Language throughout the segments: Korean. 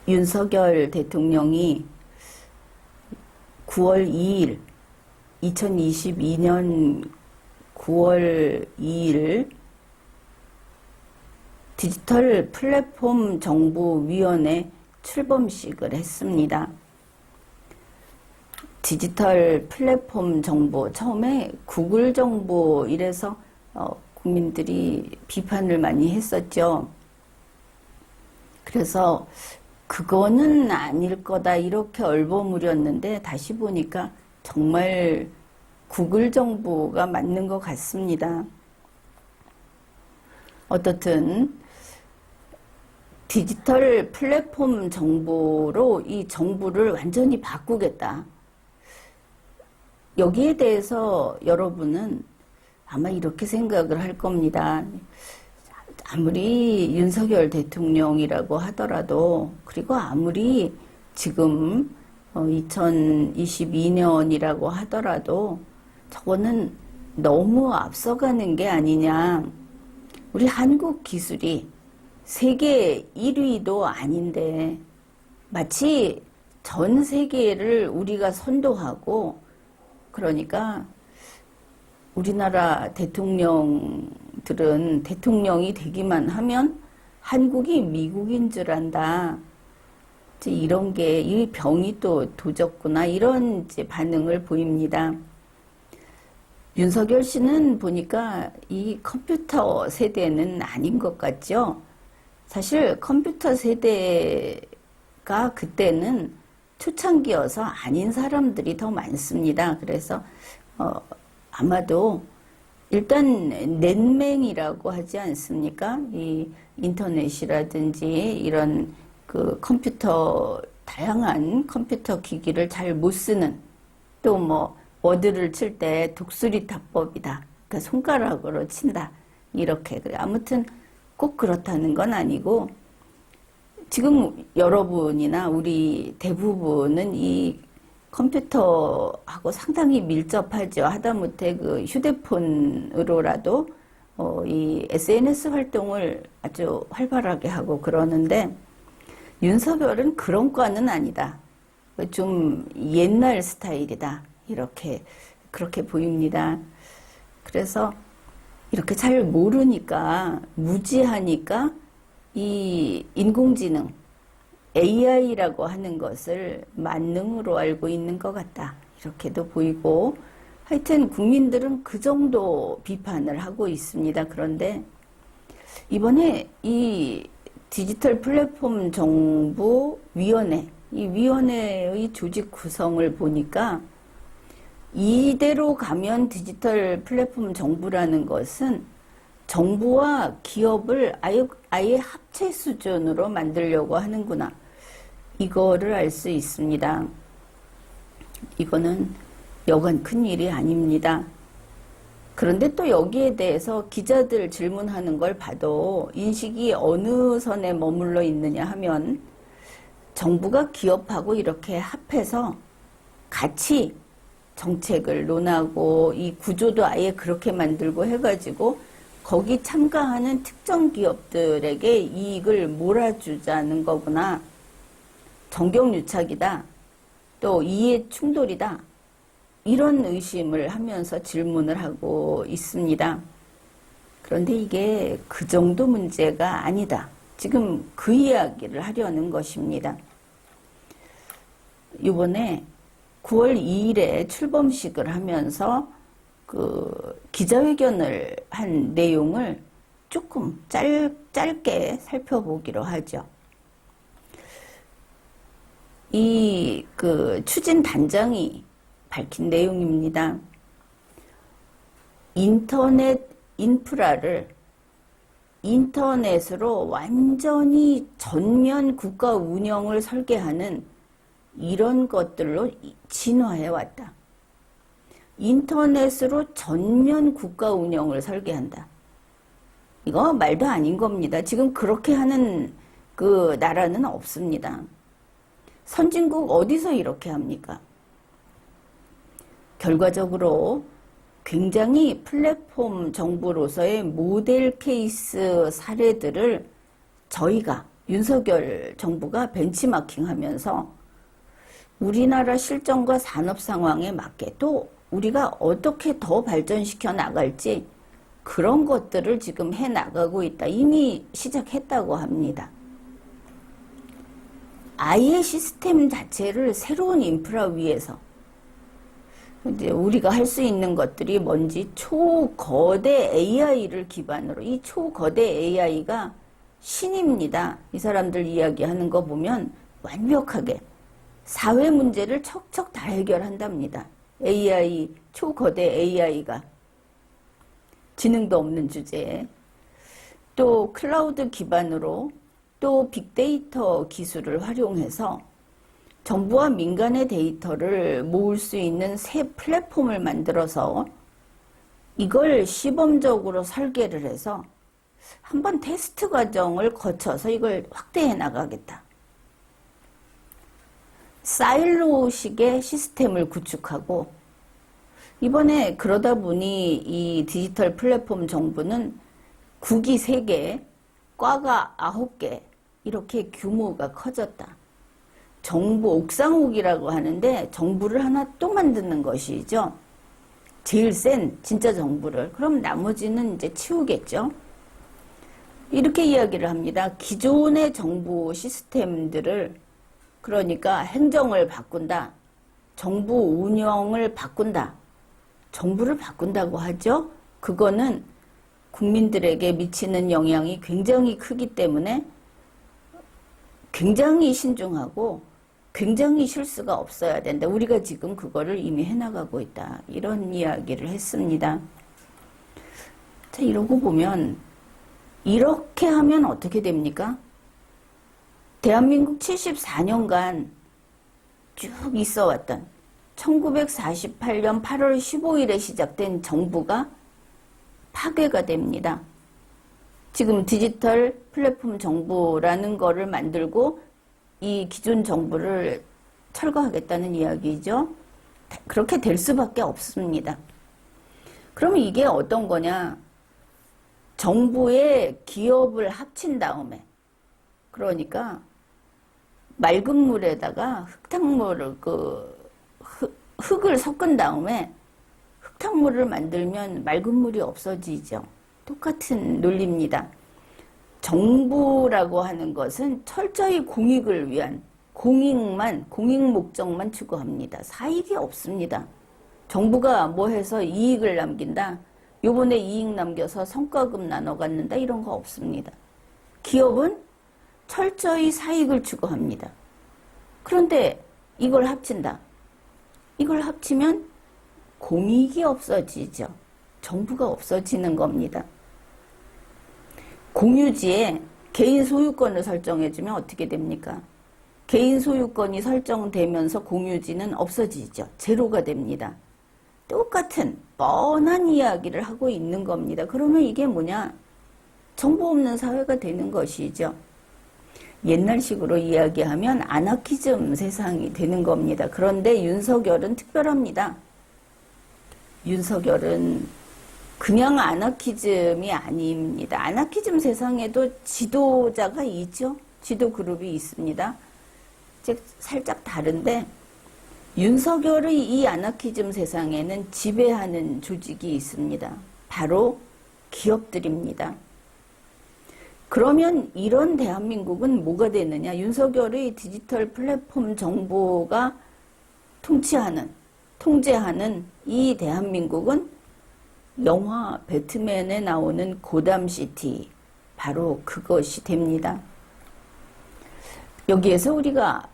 윤석열 대통령이 9월 2일, 2022년 9월 2일 디지털 플랫폼 정보위원회 출범식을 했습니다. 디지털 플랫폼 정보, 처음에 구글 정보 이래서 국민들이 비판을 많이 했었죠. 그래서 그거는 아닐 거다 이렇게 얼버무렸는데 다시 보니까 정말 구글 정보가 맞는 것 같습니다. 어떻든 디지털 플랫폼 정보로 이 정부를 완전히 바꾸겠다. 여기에 대해서 여러분은 아마 이렇게 생각을 할 겁니다. 아무리 윤석열 대통령이라고 하더라도, 그리고 아무리 지금 2022년이라고 하더라도 저거는 너무 앞서가는 게 아니냐. 우리 한국 기술이 세계 1위도 아닌데 마치 전 세계를 우리가 선도하고, 그러니까 우리나라 대통령들은 대통령이 되기만 하면 한국이 미국인 줄 안다. 이제 이런 게, 이 병이 또 도졌구나. 이런 이제 반응을 보입니다. 윤석열 씨는 보니까 이 컴퓨터 세대는 아닌 것 같죠? 사실 컴퓨터 세대가 그때는 초창기여서 아닌 사람들이 더 많습니다. 그래서 아마도 일단 넷맹이라고 하지 않습니까? 이 인터넷이라든지 이런 그 컴퓨터, 다양한 컴퓨터 기기를 잘 못 쓰는, 또 뭐 워드를 칠 때 독수리 타법이다. 그러니까 손가락으로 친다. 이렇게. 아무튼 꼭 그렇다는 건 아니고, 지금 여러분이나 우리 대부분은 이 컴퓨터하고 상당히 밀접하죠. 하다못해 그 휴대폰으로라도 이 SNS 활동을 아주 활발하게 하고 그러는데, 윤석열은 그런 과는 아니다. 좀 옛날 스타일이다. 그렇게 보입니다. 그래서 이렇게 잘 모르니까, 무지하니까 이 인공지능, AI라고 하는 것을 만능으로 알고 있는 것 같다. 이렇게도 보이고, 하여튼 국민들은 그 정도 비판을 하고 있습니다. 그런데 이번에 이 디지털 플랫폼 정보위원회, 이 위원회의 조직 구성을 보니까 이대로 가면 디지털 플랫폼 정부라는 것은 정부와 기업을 아예 합체 수준으로 만들려고 하는구나. 이거를 알 수 있습니다. 이거는 여간 큰 일이 아닙니다. 그런데 또 여기에 대해서 기자들 질문하는 걸 봐도 인식이 어느 선에 머물러 있느냐 하면, 정부가 기업하고 이렇게 합해서 같이 정책을 논하고 이 구조도 아예 그렇게 만들고 해가지고 거기 참가하는 특정 기업들에게 이익을 몰아주자는 거구나. 정경유착이다. 또 이해 충돌이다. 이런 의심을 하면서 질문을 하고 있습니다. 그런데 이게 그 정도 문제가 아니다. 지금 그 이야기를 하려는 것입니다. 이번에 9월 2일에 출범식을 하면서 그 기자회견을 한 내용을 조금 짧게 살펴보기로 하죠. 이 그 추진 단장이 밝힌 내용입니다. 인터넷 인프라를 인터넷으로 완전히 전면 국가 운영을 설계하는 이런 것들로 진화해 왔다. 인터넷으로 전면 국가 운영을 설계한다. 이거 말도 아닌 겁니다. 지금 그렇게 하는 그 나라는 없습니다. 선진국 어디서 이렇게 합니까? 결과적으로 굉장히 플랫폼 정부로서의 모델 케이스 사례들을 저희가 윤석열 정부가 벤치마킹 하면서 우리나라 실정과 산업 상황에 맞게 또 우리가 어떻게 더 발전시켜 나갈지 그런 것들을 지금 해 나가고 있다. 이미 시작했다고 합니다. 아예 시스템 자체를 새로운 인프라 위에서 이제 우리가 할 수 있는 것들이 뭔지 초거대 AI를 기반으로 이 초거대 AI가 신입니다. 이 사람들 이야기하는 거 보면 완벽하게 사회 문제를 척척 다 해결한답니다. AI, 초거대 AI가 지능도 없는 주제에 또 클라우드 기반으로 또 빅데이터 기술을 활용해서 정부와 민간의 데이터를 모을 수 있는 새 플랫폼을 만들어서 이걸 시범적으로 설계를 해서 한번 테스트 과정을 거쳐서 이걸 확대해 나가겠다. 사일로식의 시스템을 구축하고 이번에 그러다 보니 이 디지털 플랫폼 정부는 국이 3개, 과가 9개 이렇게 규모가 커졌다. 정부 옥상옥이라고 하는데 정부를 하나 또 만드는 것이죠. 제일 센 진짜 정부를. 그럼 나머지는 이제 치우겠죠. 이렇게 이야기를 합니다. 기존의 정부 시스템들을 그러니까 행정을 바꾼다. 정부 운영을 바꾼다. 정부를 바꾼다고 하죠. 그거는 국민들에게 미치는 영향이 굉장히 크기 때문에 굉장히 신중하고 굉장히 실수가 없어야 된다. 우리가 지금 그거를 이미 해나가고 있다. 이런 이야기를 했습니다. 자, 이러고 보면 이렇게 하면 어떻게 됩니까? 대한민국 74년간 쭉 있어왔던 1948년 8월 15일에 시작된 정부가 파괴가 됩니다. 지금 디지털 플랫폼 정부라는 거를 만들고 이 기존 정부를 철거하겠다는 이야기죠. 그렇게 될 수밖에 없습니다. 그러면 이게 어떤 거냐? 정부의 기업을 합친 다음에 그러니까 맑은 물에다가 흙탕물을 흙을 섞은 다음에 흙탕물을 만들면 맑은 물이 없어지죠. 똑같은 논리입니다. 정부라고 하는 것은 철저히 공익을 위한 공익 목적만 추구합니다. 사익이 없습니다. 정부가 뭐 해서 이익을 남긴다. 요번에 이익 남겨서 성과금 나눠 갖는다. 이런 거 없습니다. 기업은 철저히 사익을 추구합니다. 그런데 이걸 합친다. 이걸 합치면 공익이 없어지죠. 정부가 없어지는 겁니다. 공유지에 개인 소유권을 설정해주면 어떻게 됩니까? 개인 소유권이 설정되면서 공유지는 없어지죠. 제로가 됩니다. 똑같은 뻔한 이야기를 하고 있는 겁니다. 그러면 이게 뭐냐? 정보 없는 사회가 되는 것이죠. 옛날식으로 이야기하면 아나키즘 세상이 되는 겁니다. 그런데 윤석열은 특별합니다. 윤석열은 그냥 아나키즘이 아닙니다. 아나키즘 세상에도 지도자가 있죠. 지도 그룹이 있습니다. 즉 살짝 다른데 윤석열의 이 아나키즘 세상에는 지배하는 조직이 있습니다. 바로 기업들입니다. 그러면 이런 대한민국은 뭐가 되느냐? 윤석열의 디지털 플랫폼 정보가 통제하는 이 대한민국은 영화 배트맨에 나오는 고담시티, 바로 그것이 됩니다. 여기에서 우리가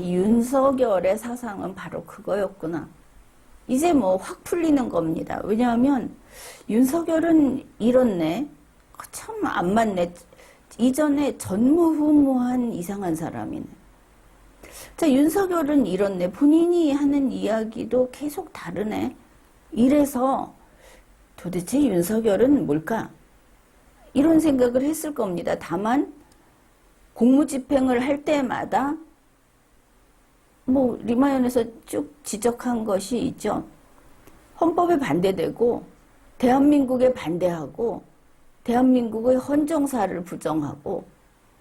윤석열의 사상은 바로 그거였구나. 이제 뭐 확 풀리는 겁니다. 왜냐하면 윤석열은 이렇네. 참 안 맞네. 이전에 전무후무한 이상한 사람이네. 자, 윤석열은 이렇네. 본인이 하는 이야기도 계속 다르네. 이래서 도대체 윤석열은 뭘까? 이런 생각을 했을 겁니다. 다만 공무집행을 할 때마다 뭐 리마연에서 쭉 지적한 것이 있죠. 헌법에 반대되고 대한민국에 반대하고 대한민국의 헌정사를 부정하고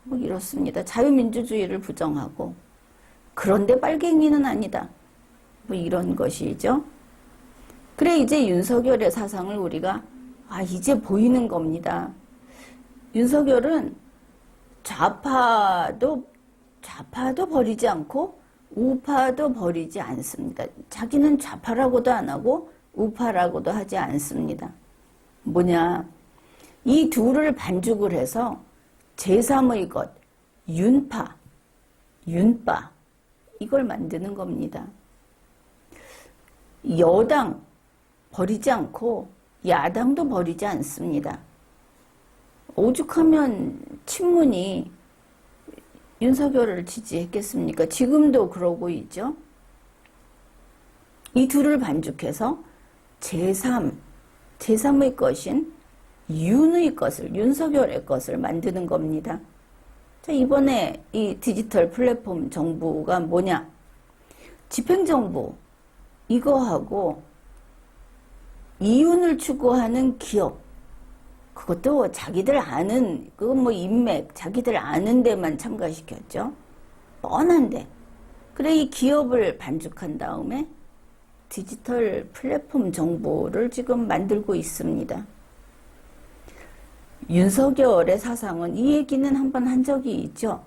뭐 이렇습니다. 자유민주주의를 부정하고 그런데 빨갱이는 아니다. 뭐 이런 것이죠. 그래 이제 윤석열의 사상을 우리가 이제 보이는 겁니다. 윤석열은 좌파도 버리지 않고 우파도 버리지 않습니다. 자기는 좌파라고도 안 하고 우파라고도 하지 않습니다. 뭐냐? 이 둘을 반죽을 해서 제3의 것, 윤파, 윤빠 이걸 만드는 겁니다. 여당 버리지 않고 야당도 버리지 않습니다. 오죽하면 친문이 윤석열을 지지했겠습니까? 지금도 그러고 있죠. 이 둘을 반죽해서 제3의 것인 윤의 것을, 윤석열의 것을 만드는 겁니다. 자, 이번에 이 디지털 플랫폼 정부가 뭐냐? 집행정부, 이거하고 이윤을 추구하는 기업, 그것도 자기들 아는, 그거 뭐 인맥, 자기들 아는 데만 참가시켰죠. 뻔한데. 그래, 이 기업을 반죽한 다음에 디지털 플랫폼 정보를 지금 만들고 있습니다. 윤석열의 사상은 이 얘기는 한번 한 적이 있죠.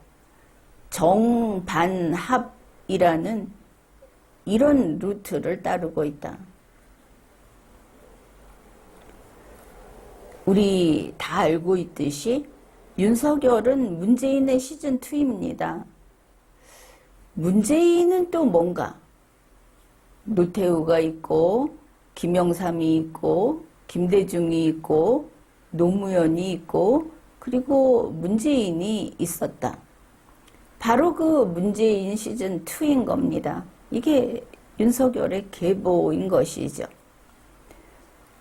정반합이라는 이런 루트를 따르고 있다. 우리 다 알고 있듯이 윤석열은 문재인의 시즌2입니다. 문재인은 또 뭔가 노태우가 있고 김영삼이 있고 김대중이 있고 노무현이 있고 그리고 문재인이 있었다. 바로 그 문재인 시즌2인 겁니다. 이게 윤석열의 계보인 것이죠.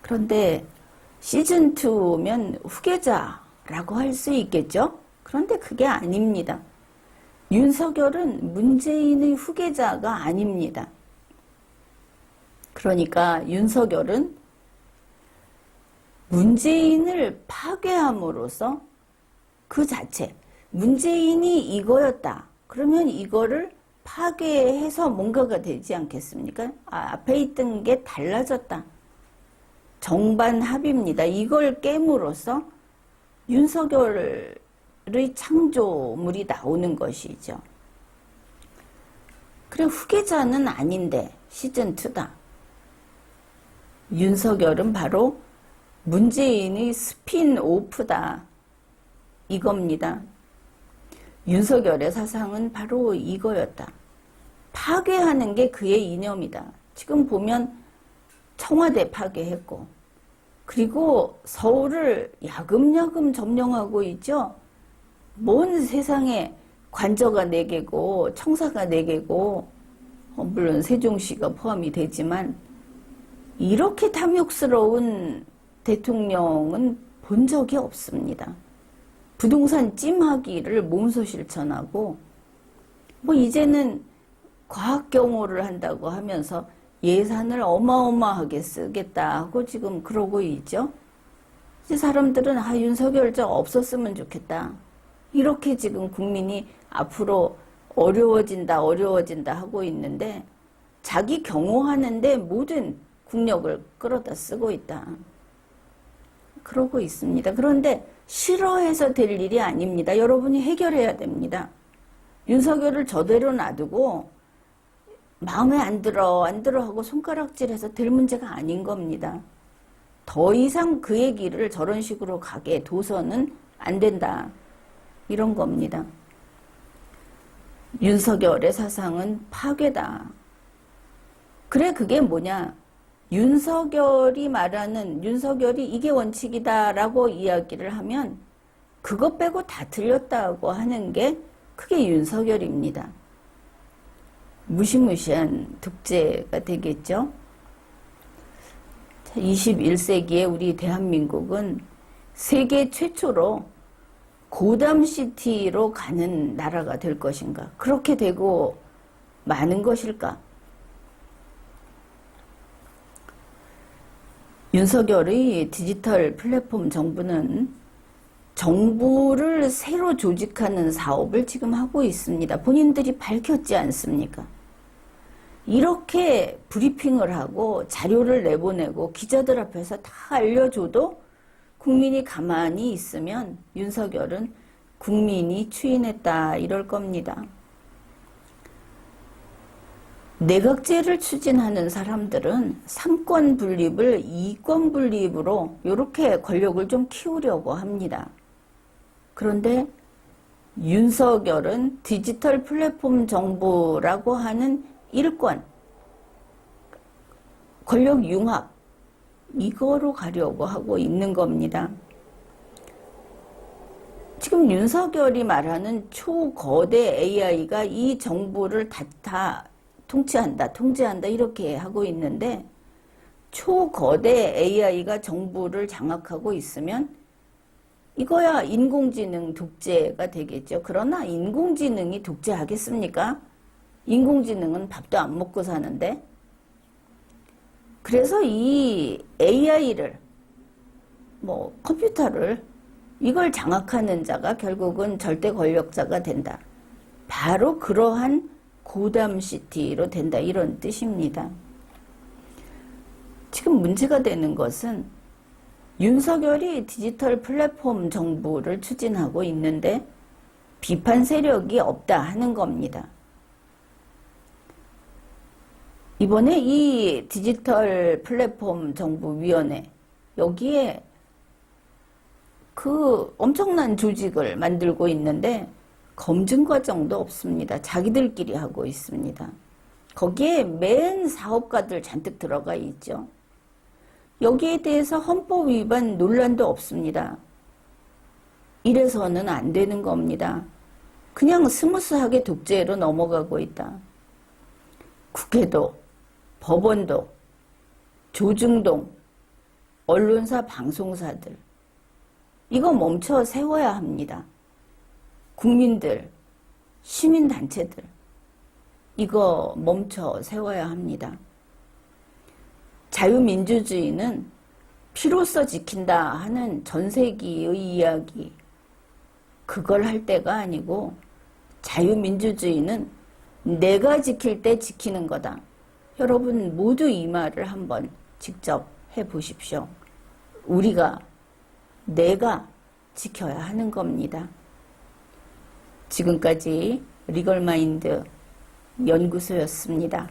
그런데 시즌2면 후계자라고 할 수 있겠죠? 그런데 그게 아닙니다. 윤석열은 문재인의 후계자가 아닙니다. 그러니까 윤석열은 문재인을 파괴함으로써 그 자체, 문재인이 이거였다. 그러면 이거를 파괴해서 뭔가가 되지 않겠습니까? 앞에 있던 게 달라졌다. 정반합입니다. 이걸 깨물어서 윤석열의 창조물이 나오는 것이죠. 그래, 후계자는 아닌데 시즌2다. 윤석열은 바로 문재인의 스핀오프다. 이겁니다. 윤석열의 사상은 바로 이거였다. 파괴하는 게 그의 이념이다. 지금 보면 청와대 파괴했고 그리고 서울을 야금야금 점령하고 있죠. 먼 세상에 관저가 4개고 청사가 4개고 물론 세종시가 포함이 되지만 이렇게 탐욕스러운 대통령은 본 적이 없습니다. 부동산 찜하기를 몸소 실천하고 뭐 이제는 과학 경호를 한다고 하면서 예산을 어마어마하게 쓰겠다 하고 지금 그러고 있죠. 이제 사람들은 윤석열 저 없었으면 좋겠다. 이렇게 지금 국민이 앞으로 어려워진다 하고 있는데 자기 경호하는데 모든 국력을 끌어다 쓰고 있다. 그러고 있습니다. 그런데 싫어해서 될 일이 아닙니다. 여러분이 해결해야 됩니다. 윤석열을 저대로 놔두고 마음에 안 들어 하고 손가락질해서 될 문제가 아닌 겁니다. 더 이상 그의 길을 저런 식으로 가게 둬서는 안 된다. 이런 겁니다. 윤석열의 사상은 파괴다. 그래, 그게 뭐냐? 윤석열이 말하는, 윤석열이 이게 원칙이다라고 이야기를 하면 그것 빼고 다 틀렸다고 하는 게 그게 윤석열입니다. 무시무시한 독재가 되겠죠. 21세기에 우리 대한민국은 세계 최초로 고담시티로 가는 나라가 될 것인가? 그렇게 되고 마는 것일까? 윤석열의 디지털 플랫폼 정부는 정부를 새로 조직하는 사업을 지금 하고 있습니다. 본인들이 밝혔지 않습니까? 이렇게 브리핑을 하고 자료를 내보내고 기자들 앞에서 다 알려줘도 국민이 가만히 있으면 윤석열은 국민이 추인했다 이럴 겁니다. 내각제를 추진하는 사람들은 3권 분립을 2권 분립으로 이렇게 권력을 좀 키우려고 합니다. 그런데 윤석열은 디지털 플랫폼 정부라고 하는 1권 권력 융합 이거로 가려고 하고 있는 겁니다. 지금 윤석열이 말하는 초거대 AI가 이 정부를 다 통제한다 이렇게 하고 있는데 초거대 AI가 정부를 장악하고 있으면 이거야 인공지능 독재가 되겠죠. 그러나 인공지능이 독재하겠습니까? 인공지능은 밥도 안 먹고 사는데. 그래서 이 AI를 컴퓨터를 이걸 장악하는 자가 결국은 절대 권력자가 된다. 바로 그러한 고담시티로 된다 이런 뜻입니다. 지금 문제가 되는 것은 윤석열이 디지털 플랫폼 정부를 추진하고 있는데 비판 세력이 없다 하는 겁니다. 이번에 이 디지털 플랫폼 정부위원회 여기에 그 엄청난 조직을 만들고 있는데 검증 과정도 없습니다. 자기들끼리 하고 있습니다. 거기에 맨 사업가들 잔뜩 들어가 있죠. 여기에 대해서 헌법 위반 논란도 없습니다. 이래서는 안 되는 겁니다. 그냥 스무스하게 독재로 넘어가고 있다. 국회도, 법원도, 조중동, 언론사, 방송사들 이거 멈춰 세워야 합니다. 국민들, 시민단체들 이거 멈춰 세워야 합니다. 자유민주주의는 피로써 지킨다 하는 전세기의 이야기 그걸 할 때가 아니고 자유민주주의는 내가 지킬 때 지키는 거다. 여러분 모두 이 말을 한번 직접 해보십시오. 내가 지켜야 하는 겁니다. 지금까지 리걸마인드 연구소였습니다.